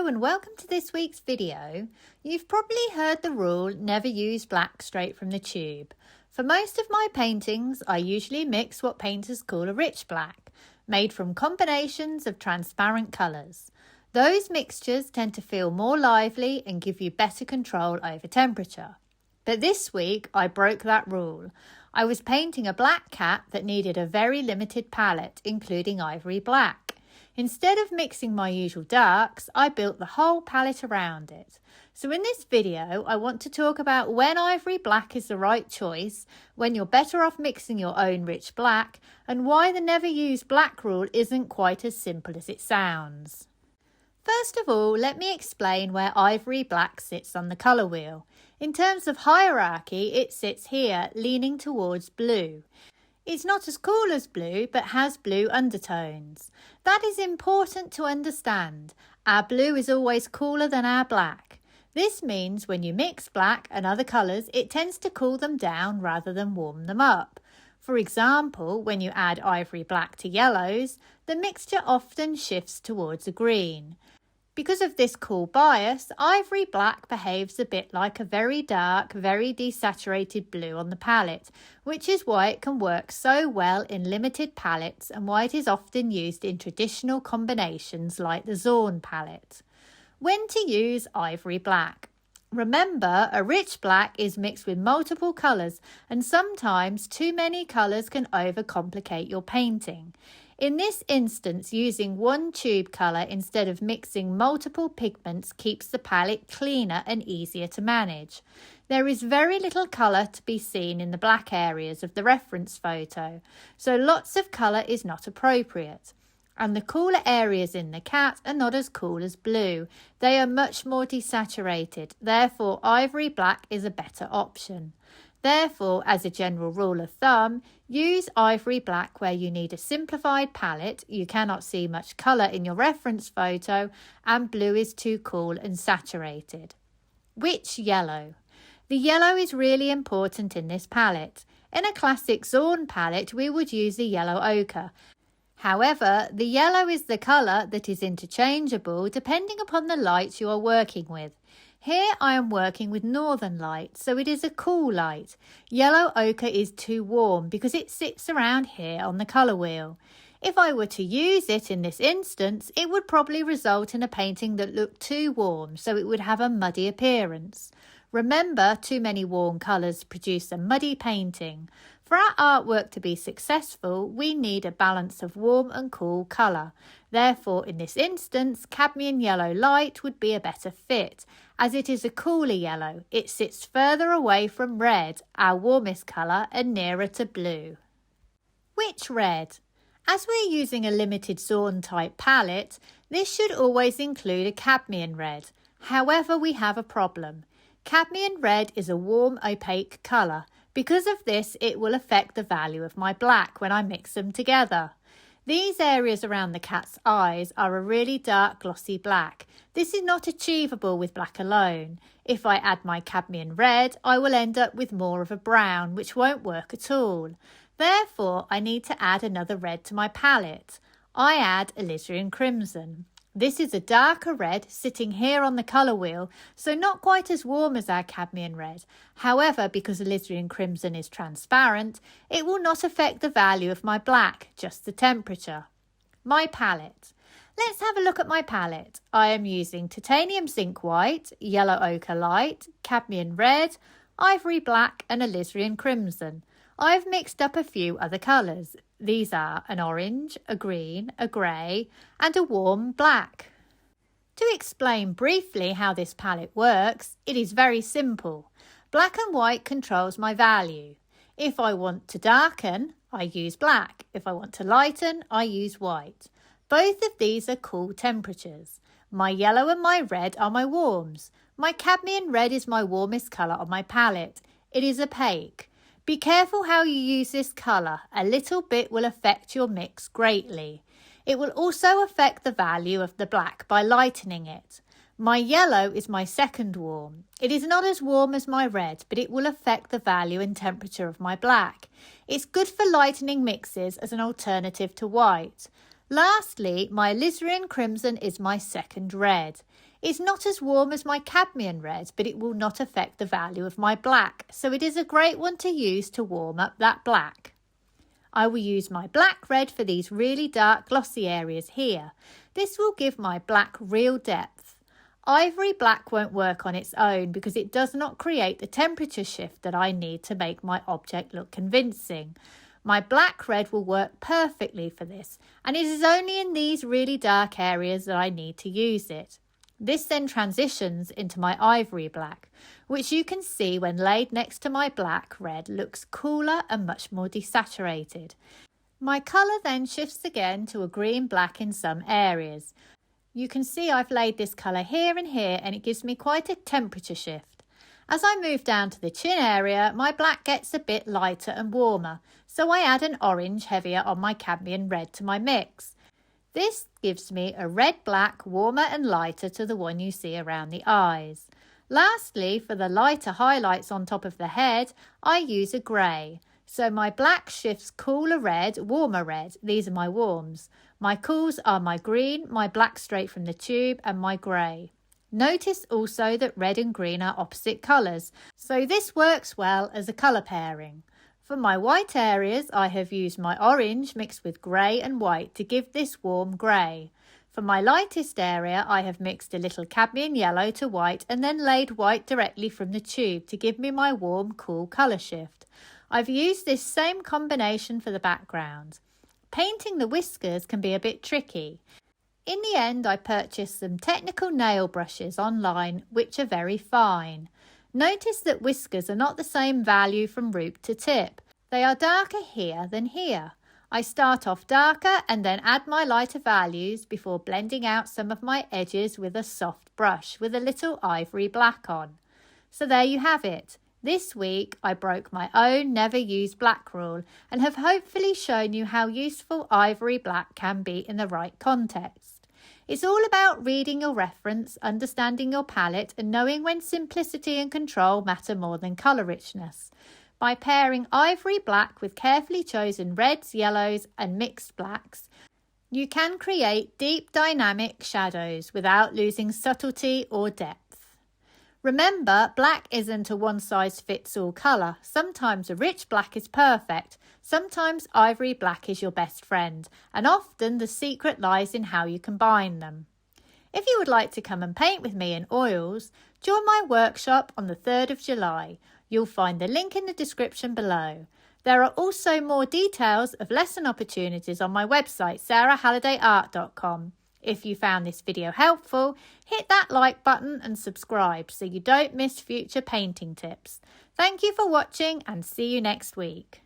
and welcome to this week's video. You've probably heard the rule, never use black straight from the tube. For most of my paintings, I usually mix what painters call a rich black, made from combinations of transparent colours. Those mixtures tend to feel more lively and give you better control over temperature. But this week, I broke that rule. I was painting a black cat that needed a very limited palette, including ivory black. Instead of mixing my usual darks, I built the whole palette around it. So in this video, I want to talk about when ivory black is the right choice, when you're better off mixing your own rich black, and why the never use black rule isn't quite as simple as it sounds. First of all, let me explain where ivory black sits on the colour wheel. In terms of hierarchy, it sits here, leaning towards blue. It's not as cool as blue, but has blue undertones. That is important to understand. Our blue is always cooler than our black. This means when you mix black and other colours, it tends to cool them down rather than warm them up. For example, when you add ivory black to yellows, the mixture often shifts towards a green. Because of this cool bias, ivory black behaves a bit like a very dark, very desaturated blue on the palette, which is why it can work so well in limited palettes and why it is often used in traditional combinations like the Zorn palette. When to use ivory black? Remember, a rich black is mixed with multiple colours, and sometimes too many colours can overcomplicate your painting. In this instance, using one tube colour instead of mixing multiple pigments keeps the palette cleaner and easier to manage. There is very little colour to be seen in the black areas of the reference photo, so lots of colour is not appropriate. And the cooler areas in the cat are not as cool as blue. They are much more desaturated, therefore ivory black is a better option. Therefore, as a general rule of thumb, use ivory black where you need a simplified palette, you cannot see much colour in your reference photo, and blue is too cool and saturated. Which yellow? The yellow is really important in this palette. In a classic Zorn palette, we would use the yellow ochre. However, the yellow is the colour that is interchangeable depending upon the light you are working with. Here I am working with northern light, so it is a cool light. Yellow ochre is too warm because it sits around here on the colour wheel. If I were to use it in this instance, it would probably result in a painting that looked too warm, so it would have a muddy appearance. Remember, too many warm colours produce a muddy painting. For our artwork to be successful, we need a balance of warm and cool colour. Therefore, in this instance, cadmium yellow light would be a better fit, as it is a cooler yellow. It sits further away from red, our warmest colour, and nearer to blue. Which red? As we're using a limited Zorn type palette, this should always include a cadmium red. However, we have a problem. Cadmium red is a warm, opaque colour. Because of this, it will affect the value of my black when I mix them together. These areas around the cat's eyes are a really dark, glossy black. This is not achievable with black alone. If I add my cadmium red, I will end up with more of a brown, which won't work at all. Therefore, I need to add another red to my palette. I add alizarin crimson. This is a darker red sitting here on the colour wheel, so not quite as warm as our cadmium red. However, because alizarin crimson is transparent, it will not affect the value of my black, just the temperature. My palette. Let's have a look at my palette. I am using titanium zinc white, yellow ochre light, cadmium red, ivory black and alizarin crimson. I've mixed up a few other colours. These are an orange, a green, a grey and a warm black. To explain briefly how this palette works, it is very simple. Black and white controls my value. If I want to darken, I use black. If I want to lighten, I use white. Both of these are cool temperatures. My yellow and my red are my warms. My cadmium red is my warmest colour on my palette. It is opaque. Be careful how you use this colour. A little bit will affect your mix greatly. It will also affect the value of the black by lightening it. My yellow is my second warm. It is not as warm as my red, but it will affect the value and temperature of my black. It's good for lightening mixes as an alternative to white. Lastly, my alizarin crimson is my second red. It's not as warm as my cadmium red, but it will not affect the value of my black, so it is a great one to use to warm up that black. I will use my black red for these really dark glossy areas here. This will give my black real depth. Ivory black won't work on its own because it does not create the temperature shift that I need to make my object look convincing. My black red will work perfectly for this, and it is only in these really dark areas that I need to use it. This then transitions into my ivory black, which you can see when laid next to my black red looks cooler and much more desaturated. My colour then shifts again to a green black in some areas. You can see I've laid this colour here and here, and it gives me quite a temperature shift. As I move down to the chin area, my black gets a bit lighter and warmer, so I add an orange heavier on my cadmium red to my mix. This gives me a red-black warmer and lighter to the one you see around the eyes. Lastly, for the lighter highlights on top of the head, I use a grey. So my black shifts cooler red, warmer red. These are my warms. My cools are my green, my black straight from the tube, and my grey. Notice also that red and green are opposite colours, so this works well as a colour pairing. For my white areas, I have used my orange mixed with grey and white to give this warm grey. For my lightest area, I have mixed a little cadmium yellow to white and then laid white directly from the tube to give me my warm, cool colour shift. I've used this same combination for the background. Painting the whiskers can be a bit tricky. In the end, I purchased some technical nail brushes online, which are very fine. Notice that whiskers are not the same value from root to tip. They are darker here than here. I start off darker and then add my lighter values before blending out some of my edges with a soft brush with a little ivory black on. So there you have it. This week I broke my own never use black rule and have hopefully shown you how useful ivory black can be in the right context. It's all about reading your reference, understanding your palette, and knowing when simplicity and control matter more than colour richness. By pairing ivory black with carefully chosen reds, yellows and mixed blacks, you can create deep dynamic shadows without losing subtlety or depth. Remember, black isn't a one-size-fits-all colour. Sometimes a rich black is perfect. Sometimes ivory black is your best friend, and often the secret lies in how you combine them. If you would like to come and paint with me in oils, join my workshop on the 3rd of July. You'll find the link in the description below. There are also more details of lesson opportunities on my website, sarahhallidayart.com. If you found this video helpful, hit that like button and subscribe so you don't miss future painting tips. Thank you for watching and see you next week.